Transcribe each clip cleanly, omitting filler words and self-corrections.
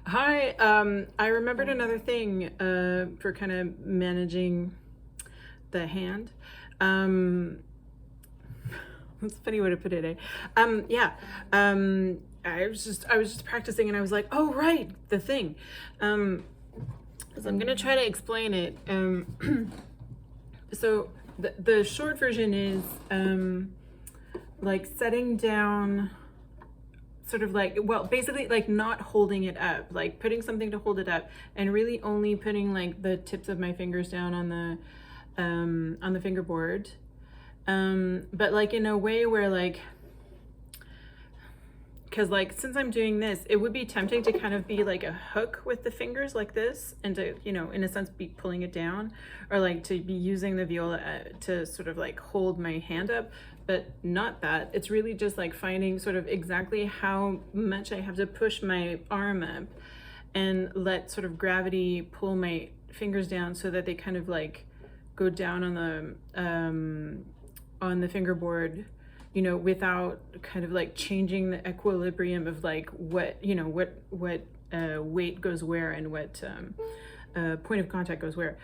Hi, I remembered another thing for kind of managing the hand. Um, that's a funny way to put it, eh? Yeah. I was just practicing and I was like, oh right, the thing. So I'm gonna try to explain it. So the short version is like setting down sort of like, well, basically like not holding it up, like putting something to hold it up and really only putting like the tips of my fingers down on the fingerboard. But like in a way where like, because like since I'm doing this, it would be tempting to kind of be like a hook with the fingers like this and to, you know, in a sense be pulling it down, or like to be using the viola to sort of like hold my hand up, but not that. It's really just like finding sort of exactly how much I have to push my arm up and let sort of gravity pull my fingers down so that they kind of like go down on the fingerboard, you know, without kind of like changing the equilibrium of like what, you know, what weight goes where and what point of contact goes where.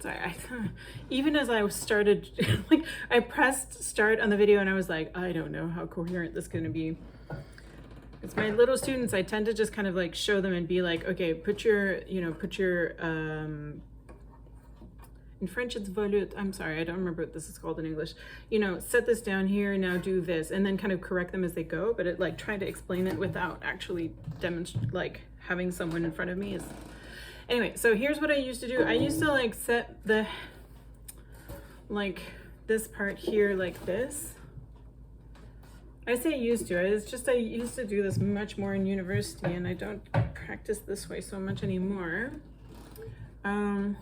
Sorry, even as I started, like I pressed start on the video and I was like, I don't know how coherent this is going to be. It's my little students, I tend to just kind of like show them and be like, okay, put your, in French it's volute. I'm sorry, I don't remember what this is called in English. You know, set this down here, now do this, and then kind of correct them as they go. But it like trying to explain it without actually like having someone in front of me is. Anyway, so here's what I used to do. I used to like set the, like this part here like this. I say used to, it's just I used to do this much more in university and I don't practice this way so much anymore. And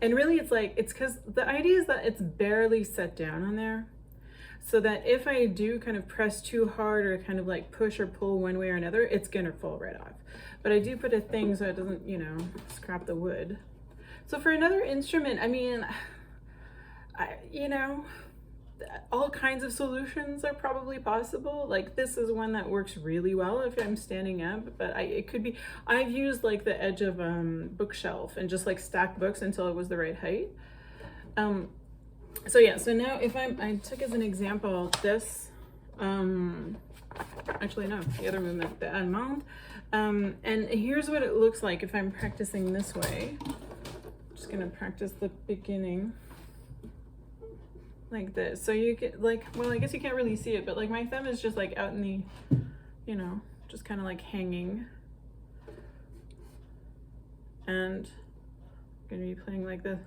really it's like, it's because the idea is that it's barely set down on there. So that if I do kind of press too hard or kind of like push or pull one way or another, it's gonna fall right off. But I do put a thing so it doesn't, you know, scrap the wood. So for another instrument, I mean, you know, all kinds of solutions are probably possible. Like this is one that works really well if I'm standing up, but it could be, I've used like the edge of bookshelf and just like stacked books until it was the right height. So yeah, so now if I took as an example this, actually no, the other movement, the allemande, and here's what it looks like if I'm practicing this way. I'm just gonna practice the beginning like this. So you get like, well, I guess you can't really see it, but like my thumb is just like out in the, you know, just kind of like hanging. And I'm gonna be playing like this.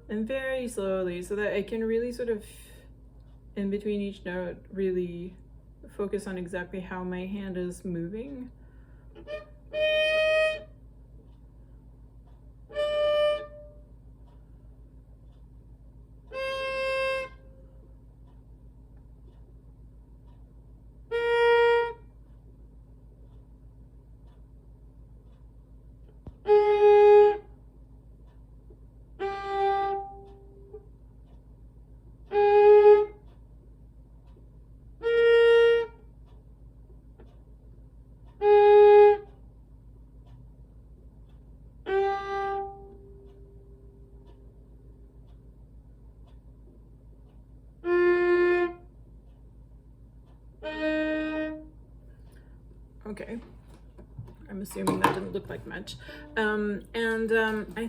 And very slowly so that I can really sort of, in between each note, really focus on exactly how my hand is moving. Okay, I'm assuming that didn't look like much. I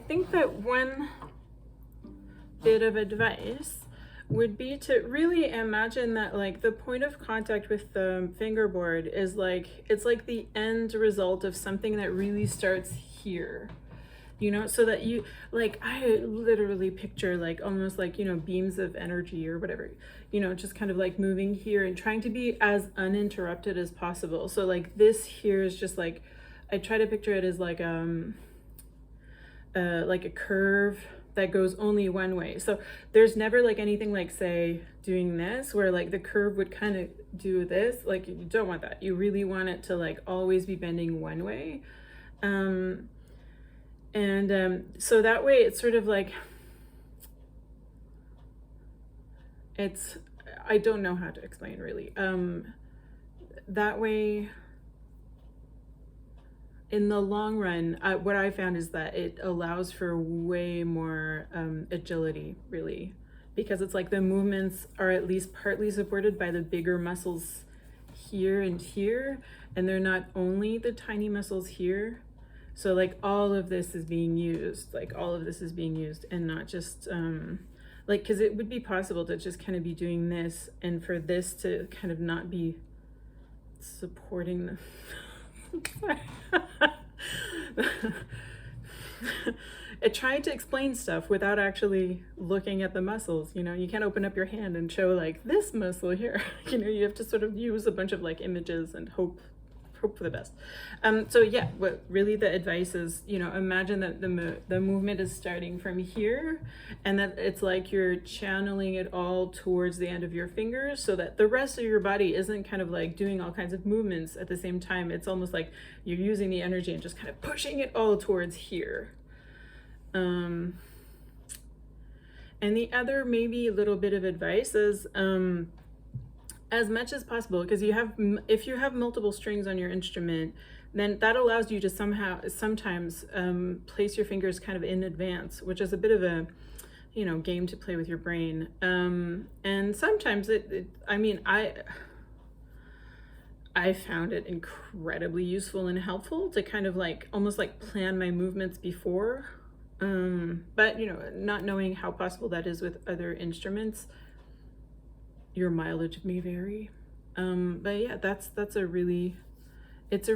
think that one bit of advice would be to really imagine that like the point of contact with the fingerboard is like, it's like the end result of something that really starts here, you know, so that you like, I literally picture like almost like, you know, beams of energy or whatever, you know, just kind of like moving here and trying to be as uninterrupted as possible. So like this here is just like, I try to picture it as like a curve that goes only one way. So there's never like anything like, say, doing this where like the curve would kind of do this. Like you don't want that. You really want it to like always be bending one way. So that way it's sort of like, it's, I don't know how to explain really. That way in the long run, what I found is that it allows for way more agility, really, because it's like the movements are at least partly supported by the bigger muscles here and here, and they're not only the tiny muscles here. So like all of this is being used, and not just like, because it would be possible to just kind of be doing this and for this to kind of not be supporting the it tried to explain stuff without actually looking at the muscles. You know, you can't open up your hand and show like this muscle here. You know, you have to sort of use a bunch of like images and hope for the best. So yeah, what really the advice is, you know, imagine that the movement is starting from here, and that it's like you're channeling it all towards the end of your fingers, so that the rest of your body isn't kind of like doing all kinds of movements at the same time. It's almost like you're using the energy and just kind of pushing it all towards here. And the other maybe a little bit of advice is as much as possible, because if you have multiple strings on your instrument, then that allows you to sometimes place your fingers kind of in advance, which is a bit of a, you know, game to play with your brain. And sometimes I found it incredibly useful and helpful to kind of like almost like plan my movements before. But you know, not knowing how possible that is with other instruments, your mileage may vary. But yeah, it's a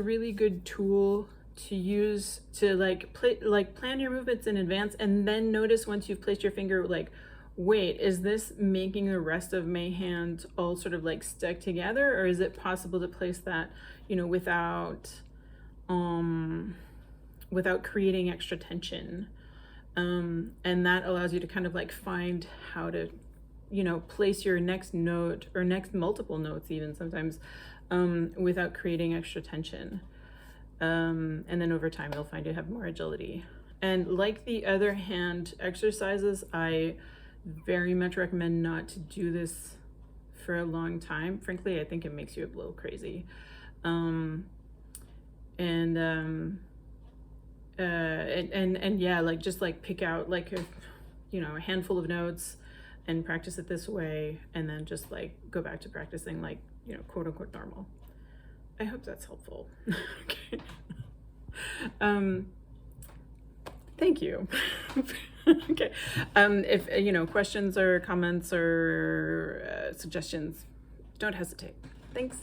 really good tool to use to like plan your movements in advance, and then notice once you've placed your finger, like, wait, is this making the rest of my hand all sort of like stuck together, or is it possible to place that, you know, without creating extra tension? And that allows you to kind of like find how to, you know, place your next note or next multiple notes even sometimes without creating extra tension. And then over time you'll find you have more agility. And like the other hand exercises, I very much recommend not to do this for a long time. Frankly, I think it makes you a little crazy. And yeah, like just like pick out like a, you know, a handful of notes and practice it this way, and then just like go back to practicing like, you know, quote unquote normal. I hope that's helpful. Okay. Thank you. Okay. If you know, questions or comments or suggestions, don't hesitate. Thanks.